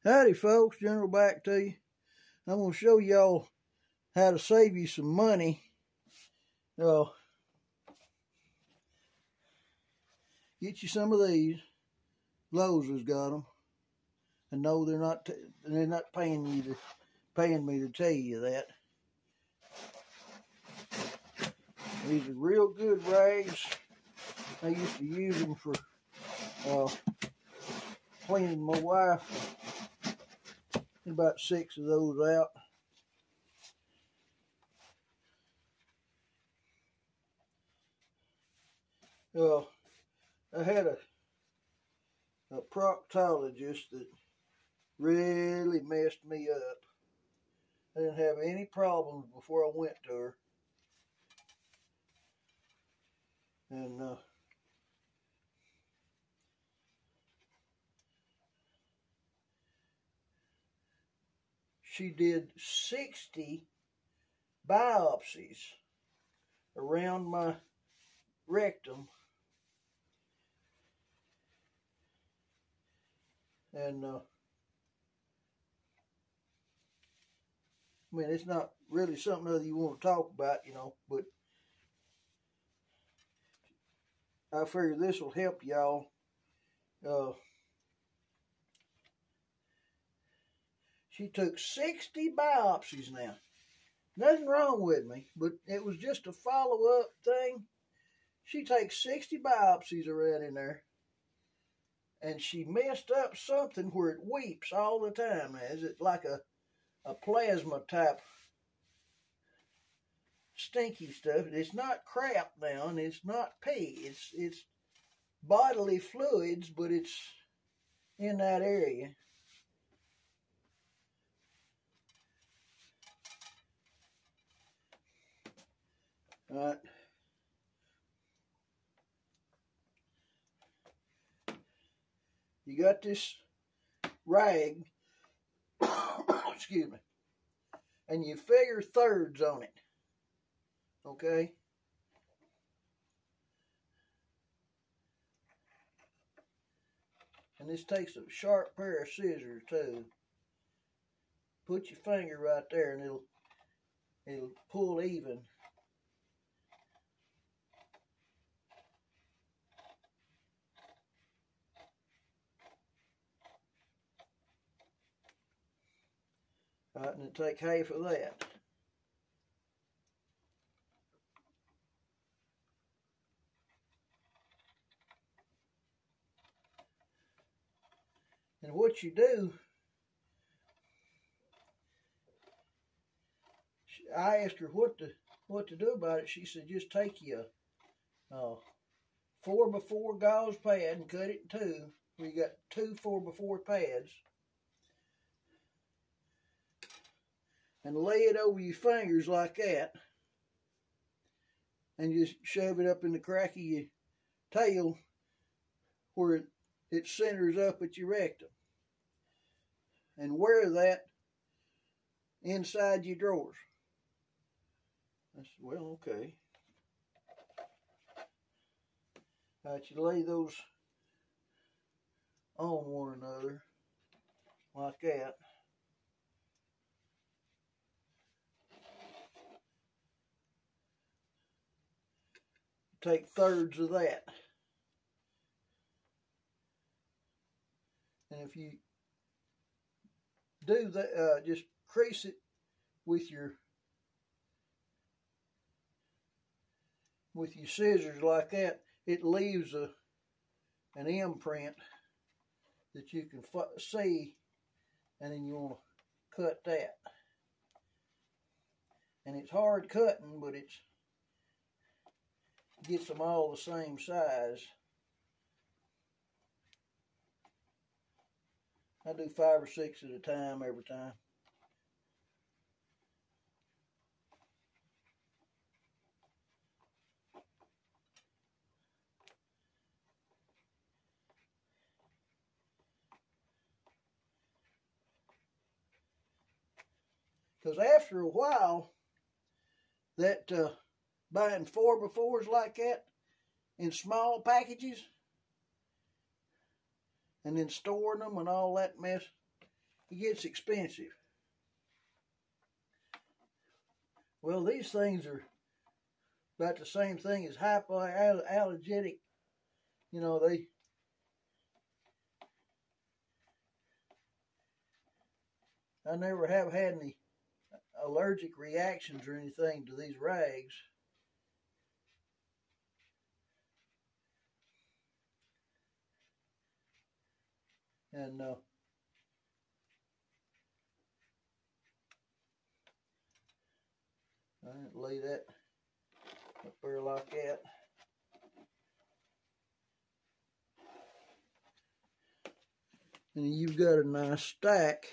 Howdy folks, General back to you. I'm going to show y'all how to save you some money. Get you some of these. Gauze has got them. And no, they're not paying me to tell you that. These are real good rags. I used to use them for cleaning my wife. About 6 of those out. I had a proctologist that really messed me up. I didn't have any problems before I went to her. And she did 60 biopsies around my rectum. And I mean, it's not really something other you want to talk about, you know, but I figure this will help y'all. She took 60 biopsies now. Nothing wrong with me, but it was just a follow-up thing. She takes 60 biopsies around in there, and she messed up something where it weeps all the time. Is it like a plasma type stinky stuff? It's not crap now, and it's not pee. It's bodily fluids, but it's in that area. All right. You got this rag, excuse me, and you figure thirds on it, okay? And this takes a sharp pair of scissors too. Put your finger right there and it'll pull even. All right, and then take half of that. And what you do, I asked her what to do about it. She said, just take your 4x4 gauze pad and cut it in two. We got 2 4x4 pads. And lay it over your fingers like that. And just shove it up in the crack of your tail where it centers up at your rectum. And wear that inside your drawers. I said, well, okay. All right, you lay those on one another like that. Take thirds of that. And if you do that, just crease it with your scissors like that. It leaves an imprint that you can see, and then you want to cut that. And it's hard cutting, but it gets them all the same size. I do 5 or 6 at a time every time. Because after a while, that buying 4x4s like that in small packages and then storing them and all that mess, it gets expensive. Well, these things are about the same thing as hypoallergenic. You know, I never have had any allergic reactions or anything to these rags. And I didn't lay that up there like that. And you've got a nice stack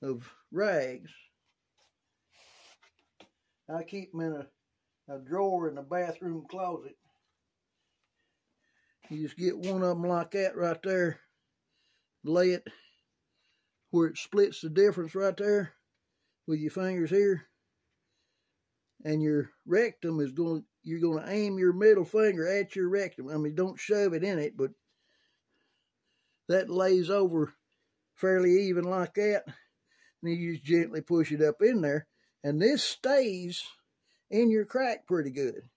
of rags. I keep them in a drawer in the bathroom closet. You just get one of them like that right there, lay it where it splits the difference right there with your fingers here, and your rectum is you're going to aim your middle finger at your rectum. I mean, don't shove it in it, but that lays over fairly even like that. And you just gently push it up in there, and this stays in your crack pretty good.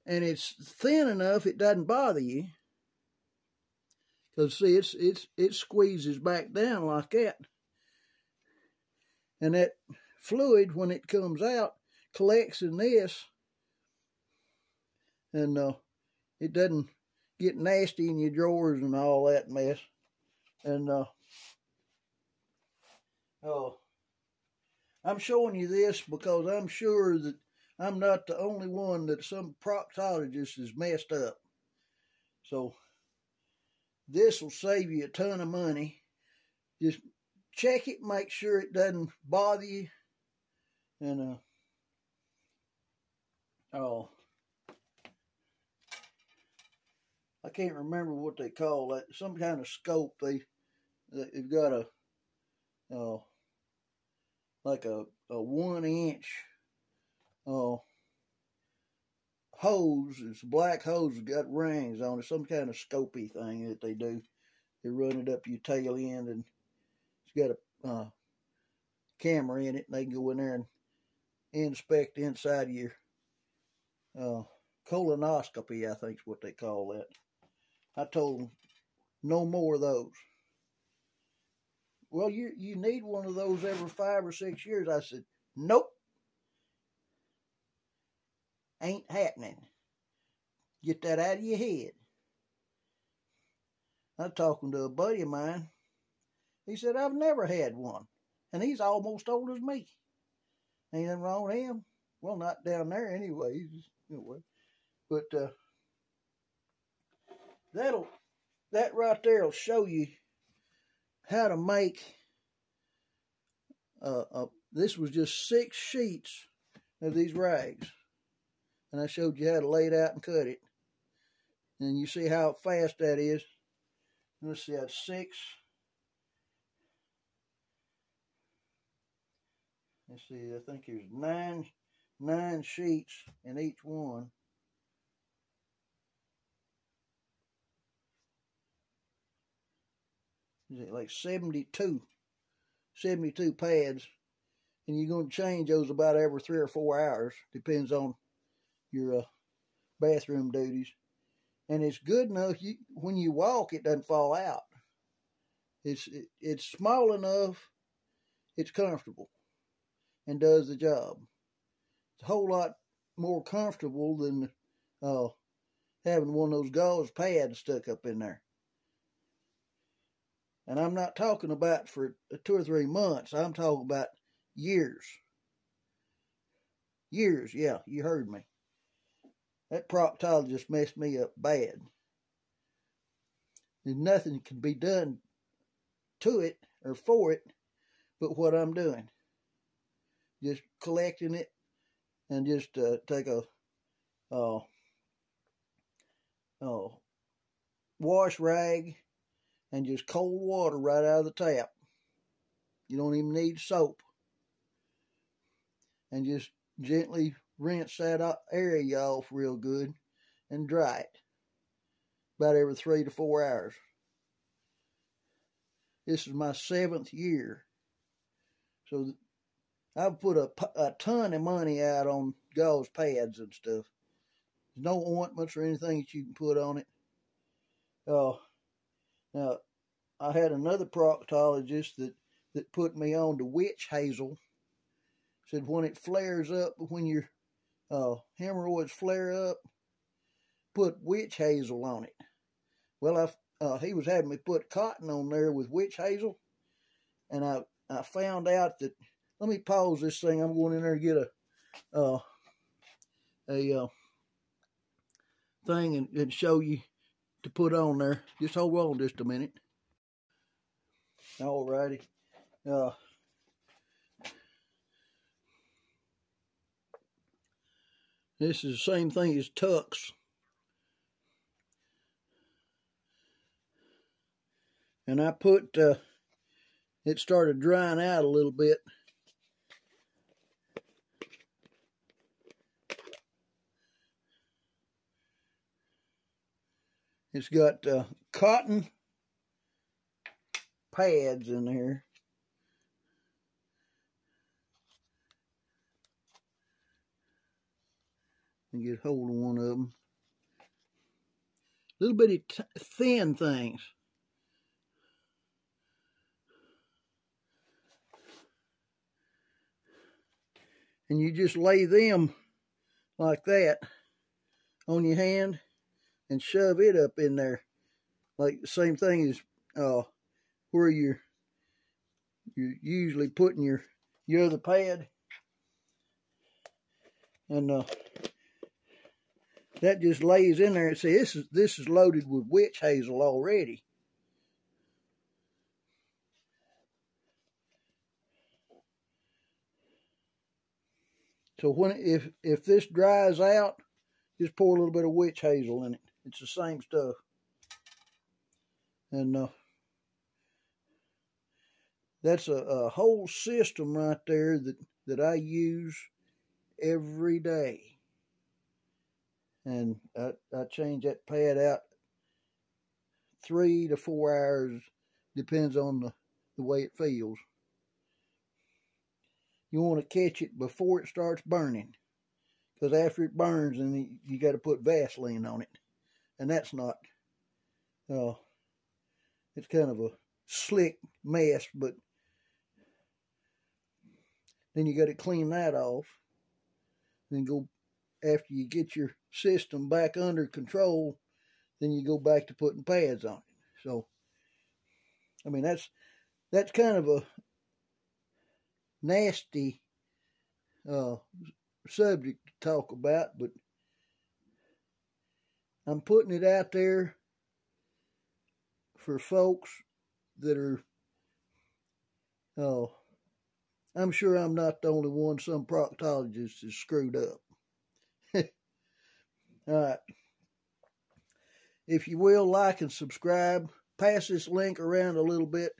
And it's thin enough it doesn't bother you. Because see, it squeezes back down like that. And that fluid, when it comes out, collects in this. And it doesn't get nasty in your drawers and all that mess. And I'm showing you this because I'm sure that I'm not the only one that some proctologist has messed up. So this will save you a ton of money. Just check it, make sure it doesn't bother you. And I can't remember what they call that. Some kind of scope. They've got a like a 1-inch hose. It's a black hose that's got rings on it. Some kind of scopy thing that they do. They run it up your tail end, and it's got a camera in it, and they can go in there and inspect inside of your colonoscopy, I think is what they call that. I told them, no more of those. Well, you need one of those every 5 or 6 years. I said, nope. Ain't happening. Get that out of your head. I'm talking to a buddy of mine. He said, I've never had one. And he's almost old as me. Ain't nothing wrong with him. Well, not down there anyway. But that right there will show you how to make this was just 6 sheets of these rags. And I showed you how to lay it out and cut it. And you see how fast that is. Let's see, that's 6. Let's see, I think there's 9 sheets in each one. Is it like 72 pads? And you're going to change those about every 3 or 4 hours. Depends on your bathroom duties. And it's good enough, when you walk, it doesn't fall out. It's small enough, it's comfortable, and does the job. It's a whole lot more comfortable than having one of those gauze pads stuck up in there. And I'm not talking about for 2 or 3 months. I'm talking about years. Years, yeah, you heard me. That proctologist messed me up bad. There's nothing can be done to it or for it but what I'm doing. Just collecting it and just take a wash rag and just cold water right out of the tap. You don't even need soap. And just gently rinse that area off real good and dry it about every 3 to 4 hours. This is my 7th year. So I've put a ton of money out on gauze pads and stuff. There's no ointments or anything that you can put on it. Now, I had another proctologist that put me on to witch hazel. Said when it flares up, when your hemorrhoids flare up, put witch hazel on it. Well, he was having me put cotton on there with witch hazel, and I found out that. Let me pause this thing. I'm going in there to get a thing and show you to put on there. Just hold on just a minute. Alrighty. This is the same thing as Tux. And I put, it started drying out a little bit. It's got cotton pads in there. And get hold of one of them. Little bitty thin things. And you just lay them like that on your hand and shove it up in there, like the same thing as where you're usually putting your other pad, and that just lays in there. And see, this is loaded with witch hazel already. So if this dries out, just pour a little bit of witch hazel in it. It's the same stuff. And that's a whole system right there that I use every day. And I change that pad out 3 to 4 hours, depends on the way it feels. You want to catch it before it starts burning, because after it burns, then you got to put VASOLINE on it. And that's not, it's kind of a slick mess, but then you got to clean that off. Then go, after you get your system back under control, then you go back to putting pads on it. So, I mean, that's kind of a nasty subject to talk about, but I'm putting it out there for folks that are, I'm sure I'm not the only one some proctologist is screwed up. Alright. If you will, like and subscribe. Pass this link around a little bit.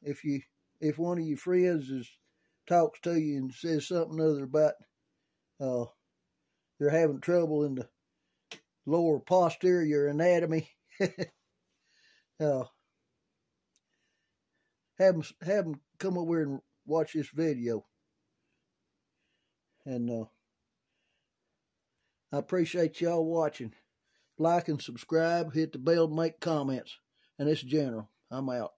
If one of your friends talks to you and says something other about they're having trouble in the lower posterior anatomy, have them come over here and watch this video. And I appreciate y'all watching. Like and subscribe. Hit the bell to make comments. And it's General. I'm out.